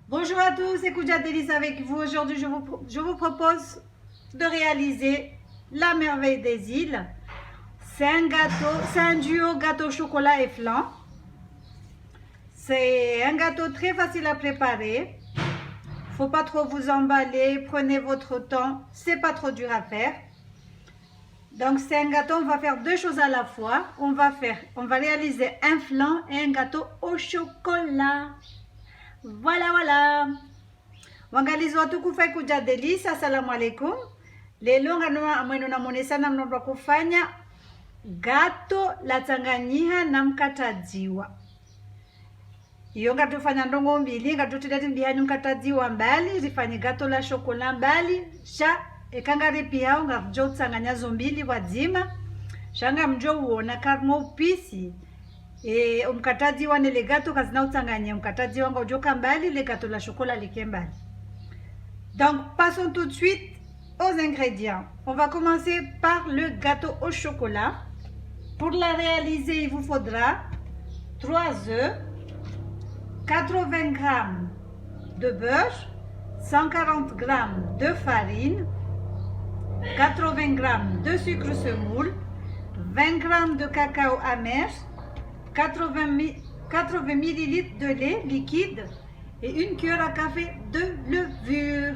Bonjour à tous, c'est Koudia Délice avec vous. Aujourd'hui, je vous propose de réaliser la merveille des îles. C'est un duo gâteau chocolat et flan. C'est un gâteau très facile à préparer. Faut pas trop vous emballer, prenez votre temps, c'est pas trop dur à faire. Donc c'est un gâteau, on va faire deux choses à la fois. On va réaliser un flan et un gâteau au chocolat. Voilà. Wangalizi watukufu Koudia Délice, assalamu alaikum. Lelo mwenu namuonesana mnondo kufanya gato la Tanganyika na mkatadziwa. Iyo ngatufanya ndongo mbili, ngatutidati ndihanyu mkatadziwa mbali, rifanye gato la shokola mbali, sha ekangari pia ngajo tsanganya zombili wadzima. Shanga mjo uona karmo upisi. Mkatadziwa nele gato kazina utsanganya mkatadziwa ngojoka mbali, le gato la chocolat likembali. Donc, passons tout de suite aux ingrédients. On va commencer par le gâteau au chocolat. Pour la réaliser, il vous faudra 3 œufs, 80 g de beurre, 140 g de farine, 80 g de sucre semoule, 20 g de cacao amer, 80 ml de lait liquide et une cuillère à café de levure.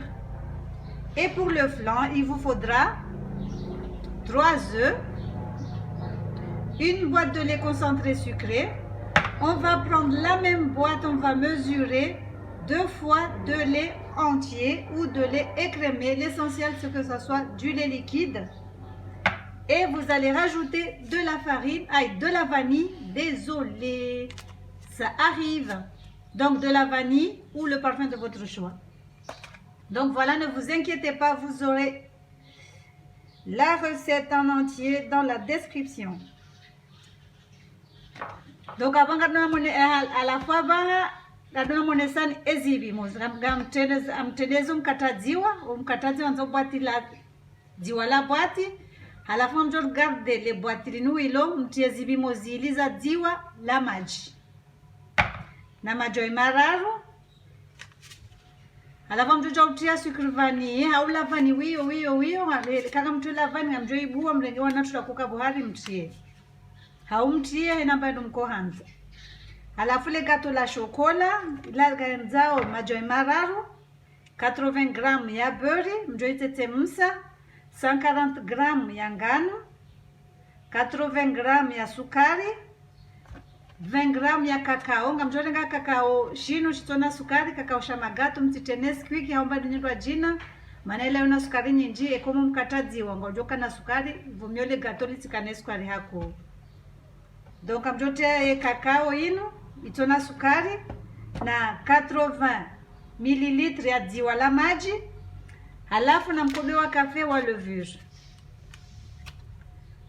Et pour le flan, il vous faudra 3 œufs, une boîte de lait concentré sucré. On va prendre la même boîte, on va mesurer 2 fois de lait entier ou de lait écrémé. L'essentiel, c'est que ce soit du lait liquide. Et vous allez rajouter de la farine, de la vanille, désolé, ça arrive. Donc de la vanille ou le parfum de votre choix. Donc voilà, ne vous inquiétez pas, vous aurez la recette en entier dans la description. Donc avant à la fois gadona monesani ezivimo amtendezo mkatadziwa nzo bwati la dziwa la bwati halafu mjo garde le bwati linuilo mtie zivimo zili za dziwa la maji na majoi mararu. Halafu mtu utia sucre vanille haula vanille wiyo kaka mtu la vanille mjo ibua mrenge wana tutakuka buhari mtie haumtie inamba ndo mko hanza. Halafu le gâteau la chocolat la ganzao majoi mararu, 80 g ya beurre mjo itetemsa, 140 g ya ngano, 80 g ya sukari, 20 g ya kakao ngamjorenga kakao shino chitona sukari kakao shamagato mtitenesi kwiki haomba dinyitwa jina maana ile una sukari nyinji ekomo mkatadziwa ngojoka na sukari vumyole gato litsikane sukari hako. Donc amjote kakao ino itona sukari na 80 ml ya dziwa la maji halafu na mkobe wa café wa levure.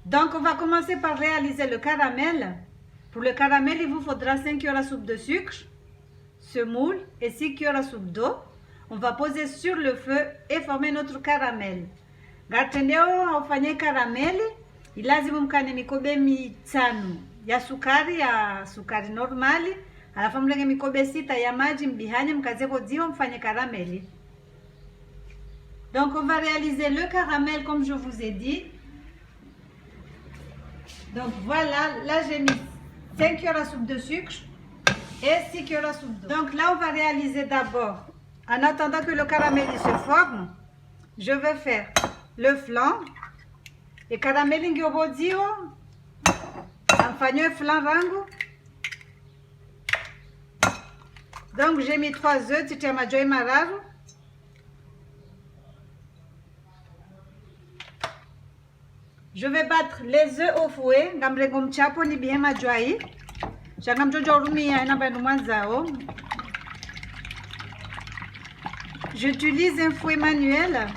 Donc on va commencer par réaliser le caramel. Pour le caramel, il vous faudra 5 cuillères à soupe de sucre, semoule et 6 cuillères à soupe d'eau. On va poser sur le feu et former notre caramel. Gatendeo aufanye caramel, ilazimu mkane mikobe mitano ya sukari normali, halafu mlenge mikobe 6 ya maji mbihanye mkazeko dziwa mfanye caramel. Donc on va réaliser le caramel comme je vous ai dit. Donc voilà, là j'ai mis 5 cuillères à soupe de sucre et 6 cuillères à soupe d'eau. Donc là, on va réaliser d'abord, en attendant que le caramel se forme, je vais faire le flan. Et caramel ingiobodio, un flan rango. Donc j'ai mis 3 œufs, titia majoi mararu. Je vais battre les œufs au fouet. Ngamrengo mchapo ni bien majoi. J'utilise un fouet manuel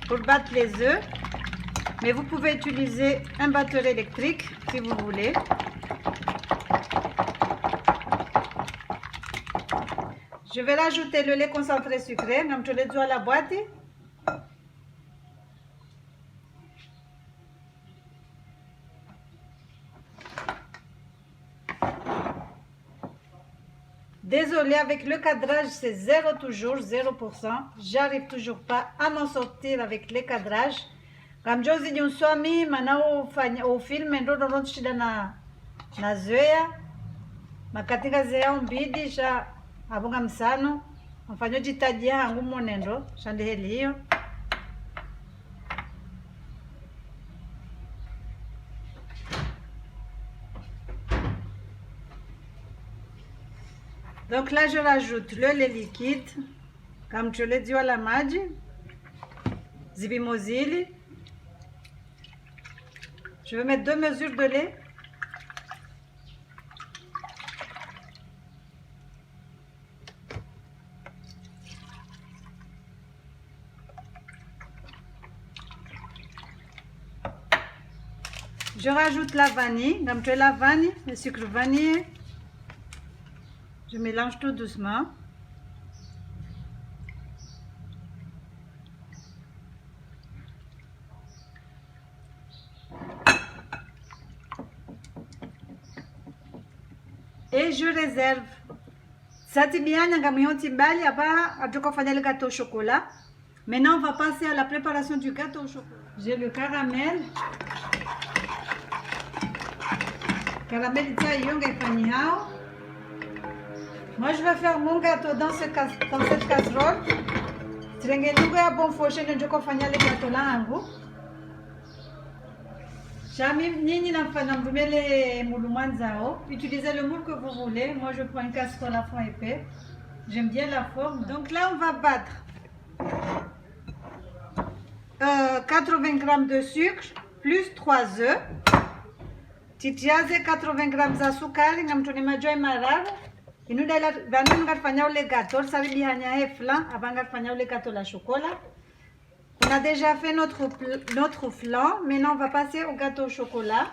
pour battre les œufs, mais vous pouvez utiliser un batteur électrique si vous voulez. Je vais rajouter le lait concentré sucré, à la boîte. Désolée, avec le cadrage, c'est 0 toujours, 0%. J'arrive toujours pas à m'en sortir avec les cadrages. Kamjozi ni uswami manao ufilme ndo shida na zoea. Makatika zea umbidi sha abunga msano. Mfanyo jitajia hangu monendo. Shandeheli hiyo. Donc là, je rajoute le lait liquide, comme je l'ai dit à la maji, zibimozili. Je vais mettre 2 mesures de lait. Je rajoute la vanille, comme tu la vanille, le sucre vanillé. Je mélange tout doucement. Et je réserve. Ça c'est bien, le gâteau au chocolat. Maintenant, on va passer à la préparation du gâteau au chocolat. J'ai le caramel. Caramel, moi, je vais faire mon gâteau dans cette casserole. Si vous avez un bon fauché, je vais faire le gâteau là. Utilisez le moule que vous voulez. Moi, je prends une casserole à fond épais. J'aime bien la forme. Donc là, on va battre 80 g de sucre plus 3 œufs. Titiaze 80 g de sukari. Nous avons le gâteau, la chocolat. On a déjà fait notre flan. Maintenant, on va passer au gâteau au chocolat.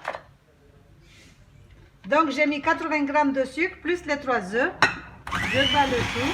Donc, j'ai mis 80 g de sucre plus les 3 œufs. Je bats le tout.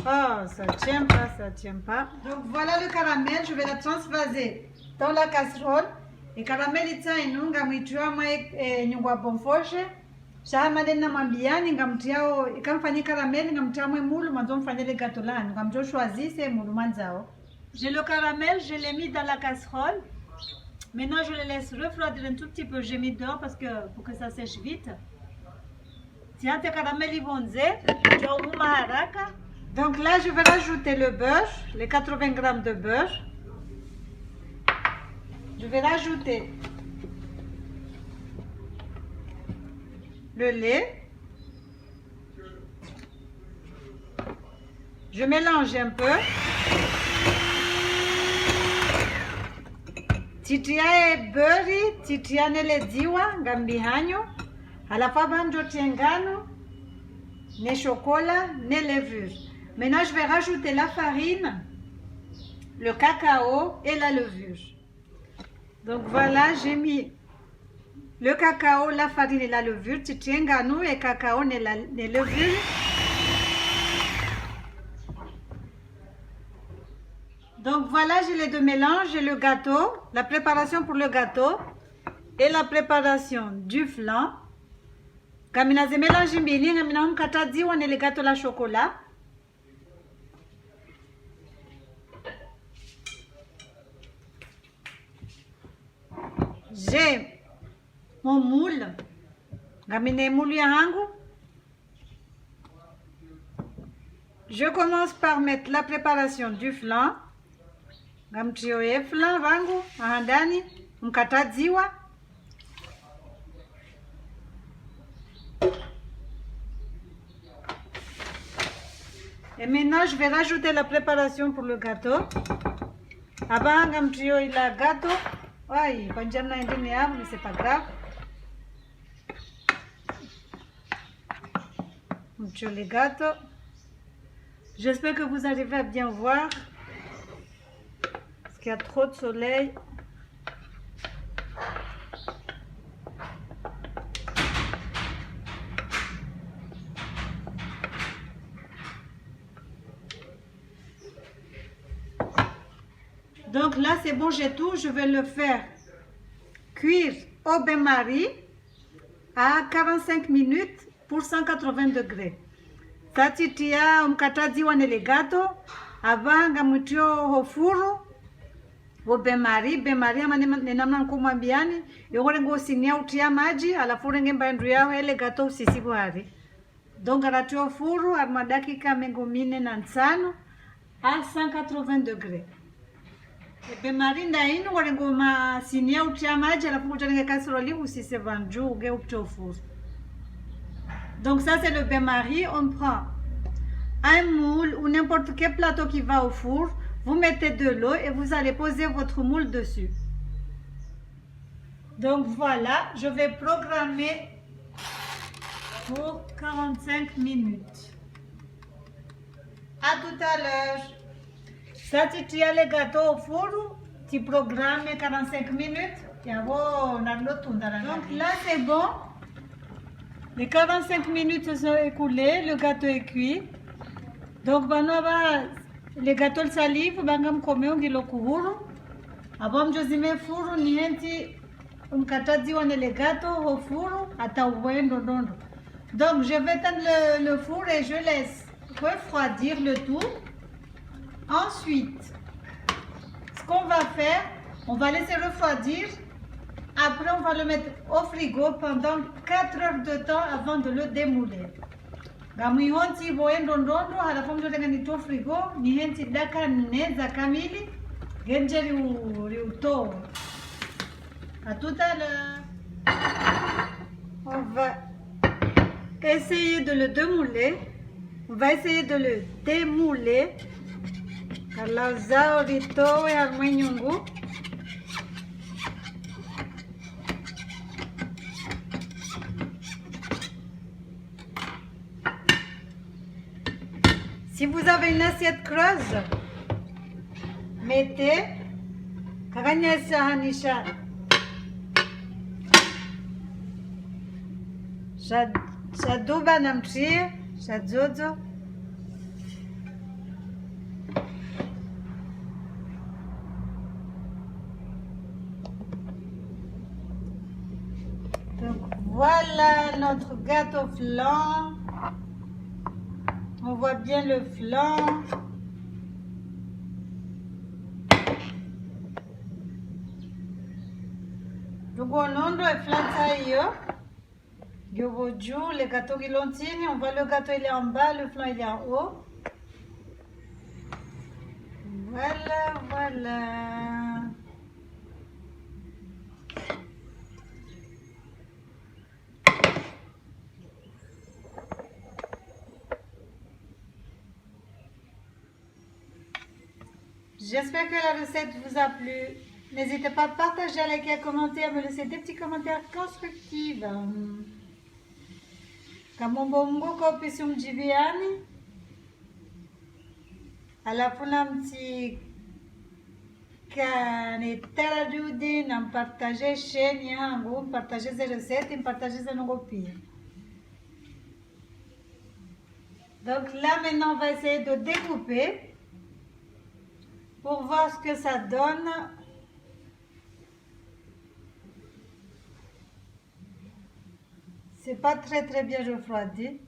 Oh, ça tient pas, ça tient pas. Donc voilà le caramel, je vais la transvaser dans la casserole. Et caramel itainu ngamwitua mwa nyungwa bonfoshe. Shama dena mambiani ngamtiao ikamfanya caramel ngamtia mwe mulu manzo mfanya le gâteau là, ngamjo choisir mulu manzao. J'ai le caramel, je l'ai mis dans la casserole. Maintenant je le laisse refroidir un tout petit peu, j'ai mis dehors parce que pour que ça sèche vite. Tiens tes caramel ibonze, tu haraka. Donc là, je vais rajouter le beurre, les 80 g de beurre. Je vais rajouter le lait. Je mélange un peu. Titia beurre, titia nele diwa, gambihanyo. À la fois, banjo tiengano, ne chocolat, ne levure. Maintenant, je vais rajouter la farine, le cacao et la levure. Donc voilà, j'ai mis le cacao, la farine et la levure. Titiengano et cacao et les levures. Donc voilà, j'ai les deux mélanges. J'ai le gâteau, la préparation pour le gâteau et la préparation du flan. Kamina ze mélange mbili, kamina mkatazi wane le gâteau la chocolat. J'ai mon moule. Kamina moule yangu. Je commence par mettre la préparation du flan. Gamtioe flan vangu ahandani mkataziwa. Et maintenant, je vais rajouter la préparation pour le gâteau. Avant, gamtio il a gâteau. Oui, pas de mais c'est pas grave. Gamtio le gâteau. J'espère que vous arrivez à bien voir. Parce qu'il y a trop de soleil. Donc là, c'est bon, j'ai tout. Je vais le faire cuire au bain-marie à 45 minutes pour 180 degrés. Tatitia mkataji wa nelegato avanga mutio hofuru wo bain-marie ama nenamna kumwambiani yogore ngo sinia utia maji alafu renge mbandu yao ele gato usisibwari. Donc aratio furu arma dakika mengo mine na nsano à 180 degrés. Bain-marie ndaino gore ngo ma sinia utia maji alafu kutanenge casserole usise vanju uge upto furu. Donc ça c'est le bain-marie. On prend un moule ou n'importe quel plateau qui va au four. Vous mettez de l'eau et vous allez poser votre moule dessus. Donc voilà, je vais programmer pour 45 minutes. À tout à l'heure. Ça, tu as le gâteau au four, tu programmes 45 minutes. Donc là c'est bon. Les 45 minutes se sont écoulées, le gâteau est cuit. Donc maintenant, le gâteau salive, bangam komeo ngilo kuhuru. Abam jozime furu ni henti umkataji wane le gâteau au four ata uendo dondo. Donc je vais éteindre le four et je laisse refroidir le tout. Ensuite, ce qu'on va faire, on va laisser refroidir. Après, on va le mettre au frigo pendant 4 heures de temps avant de le démouler. Gamuyonti boendo ndondo halafu mtotenga nito frigo ni henti daka 4 za kamili genjeri uto. À tout à l'heure. On va essayer de le démouler. On va essayer de le démouler. Alors zao rito et armenyungu. Si vous avez une assiette creuse, mettez kaganyesa hanisha shaduba namtrie shadzodzo donc voilà notre gâteau flan. On voit bien le flan. Dugonondo et flan le gâteau qui lontine, on voit le gâteau il est en bas, le flan il est en haut. Voilà, voilà. J'espère que la recette vous a plu. N'hésitez pas à partager, à liker, à commenter, à me laisser des petits commentaires constructifs. Kamombo mbuko pisi mjibiani. Alafu na mtikanitaradude na mpartage chaîne yangu, mpartage ces recettes, mpartage ces nongo pia. Donc là maintenant on va essayer de découper pour voir ce que ça donne. C'est pas très bien refroidi.